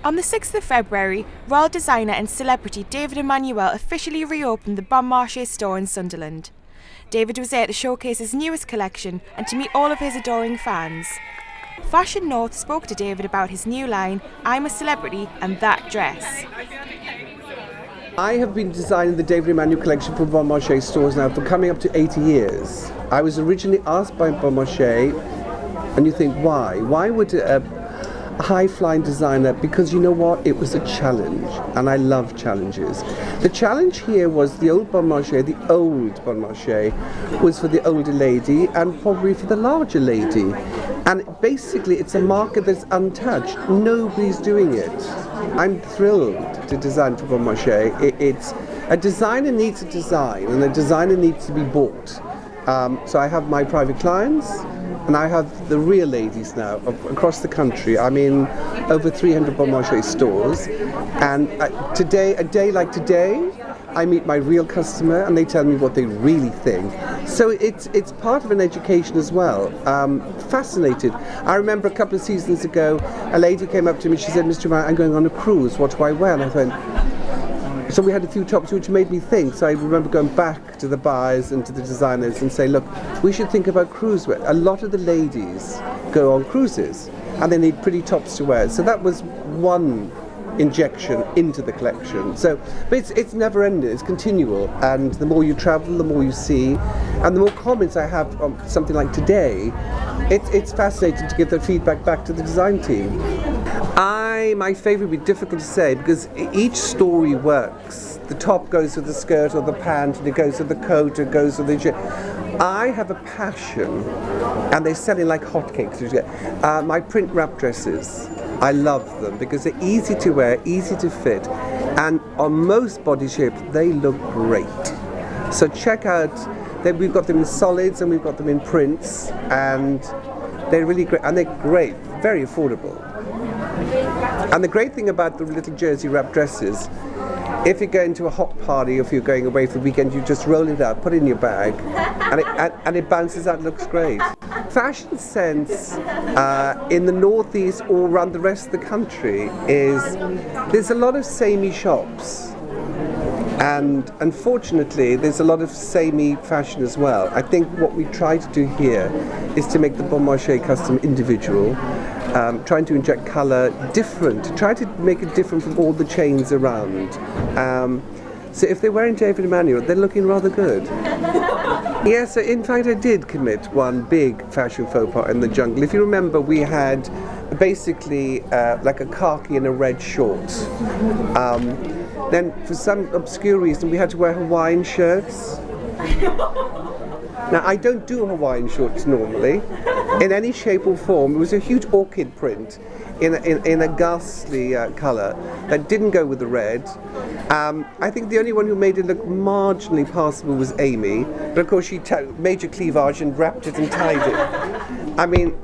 On the 6th of February, royal designer and celebrity David Emanuel officially reopened the Bon Marche store in Sunderland. David was there to showcase his newest collection and to meet all of his adoring fans. Fashion North spoke to David about his new line, I'm a Celebrity and That Dress. I have been designing the David Emanuel collection for Bon Marche stores now for coming up to 80 years. I was originally asked by Bon Marche, and you think, why? Why would a high-flying designer? Because you know what? It was a challenge, and I love challenges. The challenge here was the old Bon Marche, the old Bon Marche, was for the older lady and probably for the larger lady. And basically, it's a market that's untouched. Nobody's doing it. I'm thrilled to design for Bon Marche. It's a designer needs a design, and a designer needs to be bought. So I have my private clients, and I have the real ladies now across the country. I'm in over 300 Bon Marche stores, and a day like today, I meet my real customer and they tell me what they really think. So it's part of an education as well. Fascinated. I remember a couple of seasons ago, a lady came up to me, she said, Mr. Emanuel, I'm going on a cruise, what do I wear? And I went, so we had a few topics which made me think. So I remember going back to the buyers and to the designers and say, look, we should think about cruise wear. A lot of the ladies go on cruises and they need pretty tops to wear. So that was one injection into the collection. So, but it's never ending, it's continual, and the more you travel, the more you see, and the more comments I have on something like today, it's fascinating to give the feedback back to the design team. My favourite would be difficult to say because each story works. The top goes with the skirt or the pant, and it goes with the coat, it goes with the jacket. I have a passion, and they're selling like hotcakes. My print wrap dresses, I love them because they're easy to wear, easy to fit, and on most body shapes they look great. So check out, we've got them in solids and we've got them in prints, and they're really great, and they're great, very affordable. And the great thing about the little jersey wrap dresses, if you're going to a hot party or if you're going away for the weekend, you just roll it out, put it in your bag, and it bounces out, looks great. Fashion sense in the northeast or around the rest of the country is, there's a lot of samey shops, and unfortunately there's a lot of samey fashion as well. I think what we try to do here is to make the Bon Marche custom individual, trying to inject colour different, try to make it different from all the chains around. So if they're wearing David Emanuel, they're looking rather good. Yeah, so in fact I did commit one big fashion faux pas in the jungle. If you remember, we had basically like a khaki and a red short. Then for some obscure reason we had to wear Hawaiian shirts. Now I don't do Hawaiian shorts normally, in any shape or form. It was a huge orchid print in a ghastly colour that didn't go with the red. I think the only one who made it look marginally passable was Amy, but of course she made your cleavage and wrapped it and tied it. I mean,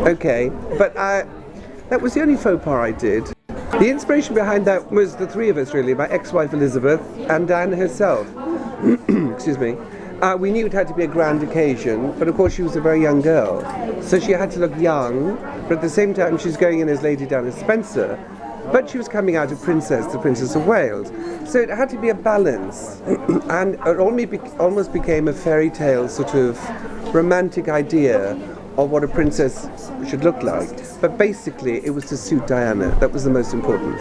okay, but that was the only faux pas I did. The inspiration behind that was the three of us really, my ex-wife Elizabeth and Diana herself. Excuse me. We knew it had to be a grand occasion, but of course she was a very young girl, so she had to look young, but at the same time she's going in as Lady Diana Spencer, but she was coming out as the Princess of Wales, so it had to be a balance, and it almost became a fairy tale sort of romantic idea of what a princess should look like, but basically it was to suit Diana. That was the most important.